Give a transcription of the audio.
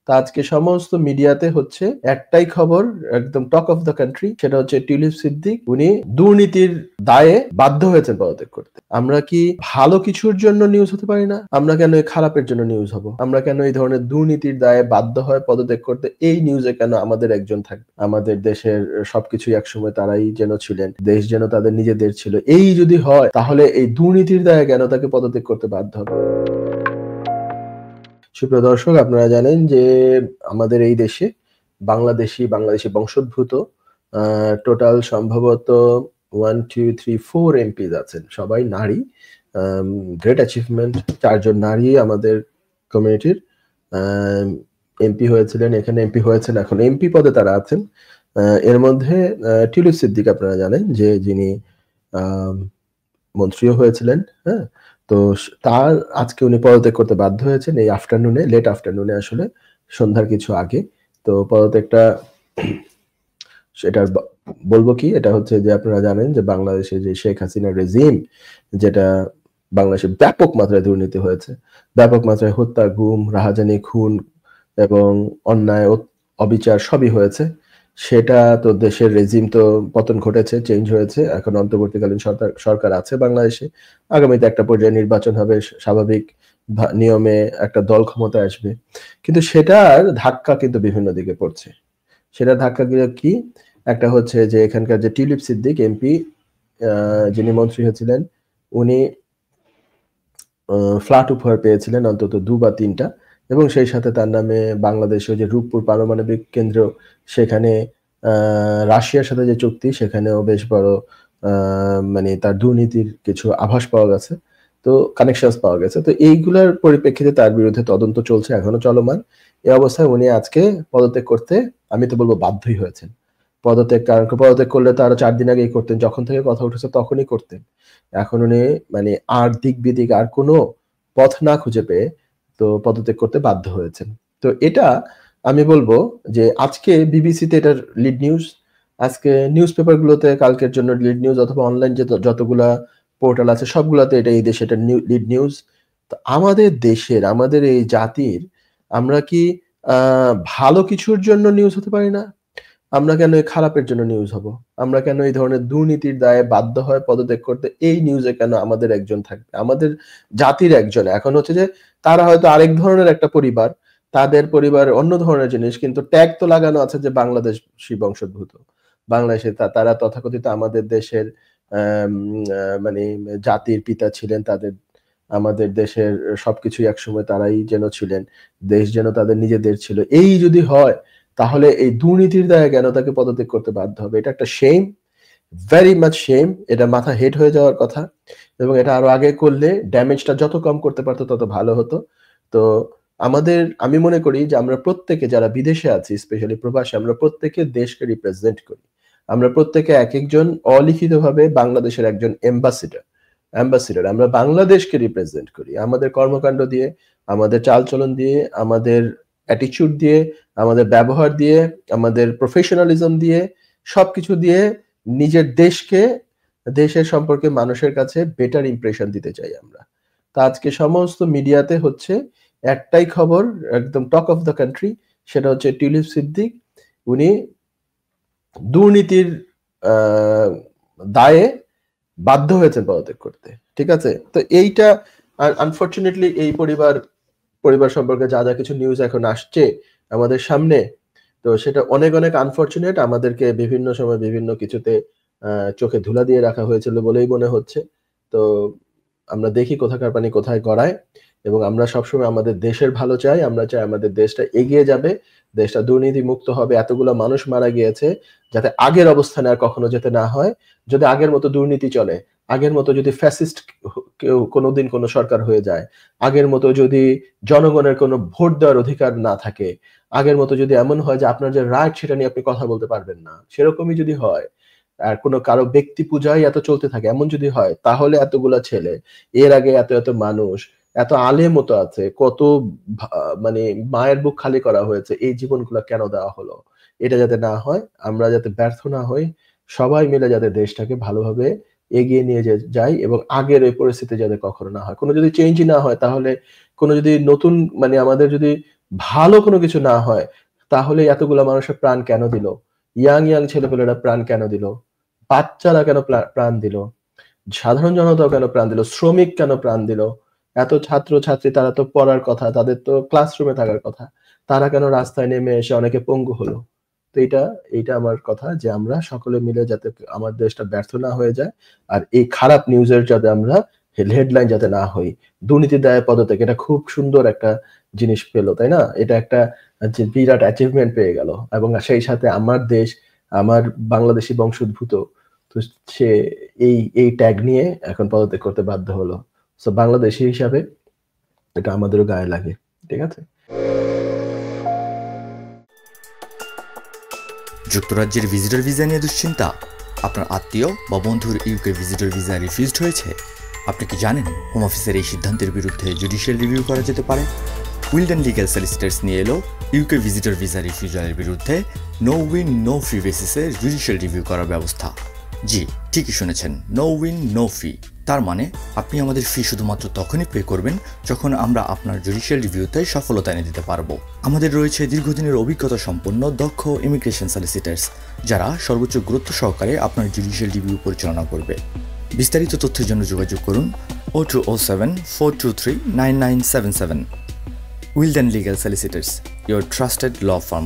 তা আজকে সমস্ত মিডিয়াতে হচ্ছে একটাই খবর, একদম টক অফ দ্য কান্ট্রি, সেটা হচ্ছে টিউলিপ সিদ্দিক উনি দুর্নীতির দায়ে বাধ্য হয়েছেন পদত্যাগ করতে। আমরা কি ভালো কিছুর জন্য নিউজ হতে পারি না? আমরা কেন খারাপের জন্য নিউজ হব? আমরা কেন এই ধরনের দুর্নীতির দায়ে বাধ্য হয় পদত্যাগ করতে? এই নিউজে কেন আমাদের একজন থাকবে? আমাদের দেশের সবকিছুই একসময় তারাই যেন ছিলেন, দেশ যেন তাদের নিজেদের ছিল। এই যদি হয় তাহলে এই দুর্নীতির দায়ে কেন তাকে পদত্যাগ করতে বাধ্য হবে? সুপ্রিয় দর্শক, আপনারা জানেন যে আমাদের এই দেশে বাংলাদেশি বংশোদ্ভূত টোটাল সম্ভবত 1, 2, 3, 4 এমপিস আছেন। সবাই নারী। Great achievement. 4 জন নারী আমাদের কমিউনিটির এমপি হয়েছিলেন, এখানে এমপি হয়েছেন, এখন এমপি পদে তারা আছেন। এর মধ্যে টিউলিপ সিদ্দিক আপনারা জানেন যে যিনি মন্ত্রীও হয়েছিলেন, হ্যাঁ? তো তার আজকে উনি পদত্যাগ করতে বাধ্য হয়েছেন এই আফটারনুনে, লেট আফটারনুনে, আসলে সন্ধ্যার কিছু আগে। তো পদত্যাগটা সেটার বলবো কি, এটা হচ্ছে যে আপনারা জানেন যে বাংলাদেশে যে শেখ হাসিনার রেজিম, যেটা বাংলাদেশে ব্যাপক মাত্রায় দুর্নীতি হয়েছে, ব্যাপক মাত্রায় হত্যা, গুম, রাহাজানি, খুন এবং অন্যায় অবিচার সবই হয়েছে। সেটা তো দেশের রেজিম তো পতন ঘটেছে, চেঞ্জ হয়েছে। এখন অন্তর্বর্তীকালীন সরকার আছে বাংলাদেশে। আগামীতে একটা পর্যায়ে নির্বাচন হবে, স্বাভাবিক নিয়মে একটা দল ক্ষমতায় আসবে। কিন্তু সেটার ধাক্কা কিন্তু বিভিন্ন দিকে পড়ছে। সেটার ধাক্কাগুলো কি? একটা হচ্ছে যে এখানকার যে টিউলিপ সিদ্দিক এমপি, যিনি মন্ত্রী হয়েছিলেন, উনি ফ্ল্যাট উপহার পেয়েছিলেন অন্তত 2 বা 3টা, এবং সেই সাথে তার নামে বাংলাদেশে যে রূপপুর পারমাণবিক কেন্দ্র, সেখানে রাশিয়ার সাথে যে চুক্তি, সেখানেও বেশ বড় মানে তার দুর্নীতির কিছু আভাস পাওয়া গেছে। তো কানেকশনস পাওয়া গেছে। তো এইগুলার পরিপ্রেক্ষিতে তার বিরুদ্ধে তদন্ত চলছে, এখনো চলমান। এই অবস্থায় উনি আজকে পদত্যাগ করতে, আমি তো বলবো, বাধ্যই হয়েছেন। কারণ পদত্যাগ করলে তো আরো 4 দিন আগেই করতেন। যখন থেকে কথা উঠেছে তখনই করতেন। এখন উনি মানে আর দিক বিদিক আর কোনো পথ না খুঁজে পেয়ে তো পদত্যাগ করতে বাধ্য হয়েছেন। তো এটা আমি বলবো যে আজকে বিবিসিতে এটার লিড নিউজ, আজকে নিউজ পেপারগুলোতে কালকের জন্য লিড নিউজ, অথবা অনলাইন যতগুলা পোর্টাল আছে সবগুলাতে এটা এই দেশে এটা লিড নিউজ। তো আমাদের দেশের, আমাদের এই জাতির, আমরা কি ভালো কিছুর জন্য নিউজ হতে পারি না? আমরা কেন খারাপের জন্য নিউজ হব? আমরা কেন এই ধরনের দুর্নীতির দায়ে বাধ্য হয় পদত্যাগ করতে? এই নিউজে কেন আমাদের একজন থাকবে? আমাদের জাতির একজন। এখন হচ্ছে যে তারা হয়তো আরেক ধরনের একটা পরিবার, তাদের পরিবার অন্য ধরনের জিনিস, কিন্তু ট্যাগ তো লাগানো আছে যে বাংলাদেশী বংশোদ্ভূত। বাংলাদেশে তারা তথাকথিত আমাদের দেশের মানে জাতির পিতা ছিলেন, আমাদের দেশের সবকিছুই একসময় তারাই যেন ছিলেন, দেশ যেন তাদের নিজেদের ছিল। এই যদি হয় তাহলে এই দুর্নীতির দায়ে কেন তাকে পদত্যাগ করতে বাধ্য হবে? এটা একটা শেম, ভেরি মাচ শেম। এটা মাথা হেট হয়ে যাওয়ার কথা, এবং এটা আরো আগে করলে ড্যামেজটা যত কম করতে পারতো তত ভালো হতো। তো আমি মনে করি যে আমরা প্রত্যেকে যারা বিদেশে আছি, স্পেশালি প্রবাসী, আমরা প্রত্যেকে দেশকে রিপ্রেজেন্ট করি। আমরা প্রত্যেকে একেকজন অলিখিতভাবে বাংলাদেশের একজন অ্যাম্বাসিডর। আমরা বাংলাদেশকে রিপ্রেজেন্ট করি আমাদের কর্মকাণ্ড দিয়ে, আমাদের চালচলন দিয়ে, আমাদের অ্যাটিটিউড দিয়ে, আমাদের ব্যবহার দিয়ে, আমাদের প্রফেশনালিজম দিয়ে, সবকিছু দিয়ে নিজের দেশের সম্পর্কে মানুষের কাছে বেটার ইমপ্রেশন দিতে চাই আমরা। তা আজকে সমস্ত মিডিয়াতে হচ্ছে একটাই খবর, একদম টক অফ দ্য কান্ট্রি, সেটা হচ্ছে টিউলিপ সিদ্দিক উনি দুর্নীতির দায়ে বাধ্য হয়েছেন পদত্যাগ করতে। ঠিক আছে? তো এইটা আনফরচুনেটলি এই পরিবার সম্পর্কে যা কিছু নিউজ এখন আসছে আমাদের সামনে, তো সেটা অনেক অনেক আনফরচুনেট। আমাদেরকে বিভিন্ন সময় বিভিন্ন কিছুতে চোখে ধুলা দিয়ে রাখা হয়েছিল বলেই মনে হচ্ছে। তো আমরা দেখি কোথাকার পানি কোথায় গড়ায়, এবং আমরা সবসময় আমাদের দেশের ভালো চাই। আমরা চাই আমাদের দেশটা এগিয়ে যাবে, দেশটা দুর্নীতি মুক্ত হবে। এতগুলো মানুষ মারা গিয়েছে, যাতে আগের অবস্থানে আর কখনো যেতে না হয়। যদি আগের মতো দুর্নীতি চলে, আগের মতো যদি ফ্যাসিস্ট কেউ কোনোদিন কোনো সরকার হয়ে যায়, আগের মতো যদি জনগণের কোনো ভোট দেওয়ার অধিকার না থাকে, আগের মতো যদি এমন হয় যে আপনার যে রাইট সেটা নিয়ে আপনি কথা বলতে পারবেন না, সেরকমই যদি হয়, আর কোনো কারো ব্যক্তি পূজাই এত চলতে থাকে, এমন যদি হয়, তাহলে এতগুলা ছেলে, এর আগে এত মানুষ, এত আলেম মতো আছে, কত মানে মায়ের বুক খালি করা হয়েছে, এই জীবনগুলো কেন দেওয়া হলো? এটা যাতে না হয়, আমরা যাতে ব্যর্থ না হই, সবাই মিলে যাতে দেশটাকে ভালোভাবে এগিয়ে নিয়ে যাই, এবং আগের এই পরিস্থিতি যাতে কখনো না হয়। কোনো যদি চেঞ্জই না হয়, তাহলে কোনো যদি নতুন, মানে আমাদের যদি ভালো কোনো কিছু না হয়, তাহলে এতগুলা মানুষের প্রাণ কেন দিল? ইয়াং ছেলেপেলেরা প্রাণ কেন দিল? বাচ্চারা কেন প্রাণ দিল? সাধারণ জনতাও কেন প্রাণ দিল? শ্রমিক কেন প্রাণ দিল? এত ছাত্র-ছাত্রী তারা তো পড়ার কথা, তাদের তো ক্লাসরুমে থাকার কথা। তারা কেন রাস্তায় নেমে এসে অনেকে পঙ্গু হলো? তো এইটা আমার কথা যে আমরা সকলে মিলে যাতে আমার দেশটা ব্যর্থ না হয়ে যায়। আর এই খারাপ নিউজের যাতে আমরা হেডলাইন যাতে না হই। দুর্নীতির দায়ে পদত্যাগ এটা খুব সুন্দর একটা জিনিস পেল, তাই না? এটা একটা যে বিরাট অ্যাচিভমেন্ট পেয়ে গেল এবং সেই সাথে আমার দেশ, আমার বাংলাদেশী বংশোদ্ভূত তো সে এই ট্যাগ নিয়ে এখন পদত্যাগ করতে বাধ্য হলো। সো বাংলাদেশী হিসাবে এটা আমাদেরও গায়ে লাগে। ঠিক আছে? যুক্তরাজ্যের ভিজিটর ভিসা নিয়ে দুশ্চিন্তা? আপনার আত্মীয় বা বন্ধুর ইউকে ভিজিটর ভিসা রিফিউজড হয়েছে? আপনি কি জানেন হোম অফিসের এই সিদ্ধান্তের বিরুদ্ধে জুডিশিয়াল রিভিউ করা যেতে পারে? উইলডেন লিগ্যাল সলিসিটার্স নিয়ে এলো ইউকে ভিজিটর ভিসা রিফিউজালের বিরুদ্ধে নো উইন নো ফি বেসিসে জুডিশিয়াল রিভিউ করার ব্যবস্থা। জি, ঠিকই শুনেছেন, নো উইন নো ফি। তার মানে আপনি আমাদের ফি শুধুমাত্র তখনই পে করবেন যখন আমরা আপনার জুডিশিয়াল রিভিউতে সফলতা এনে দিতে পারবো। আমাদের রয়েছে দীর্ঘদিনের অভিজ্ঞতা সম্পন্ন দক্ষ ইমিগ্রেশন সলিসিটার্স, যারা সর্বোচ্চ গুরুত্ব সহকারে আপনার জুডিশিয়াল রিভিউ পরিচালনা করবে। বিস্তারিত তথ্যের জন্য যোগাযোগ করুন 0207 423 9977। Wilden Legal Solicitors, your trusted law firm.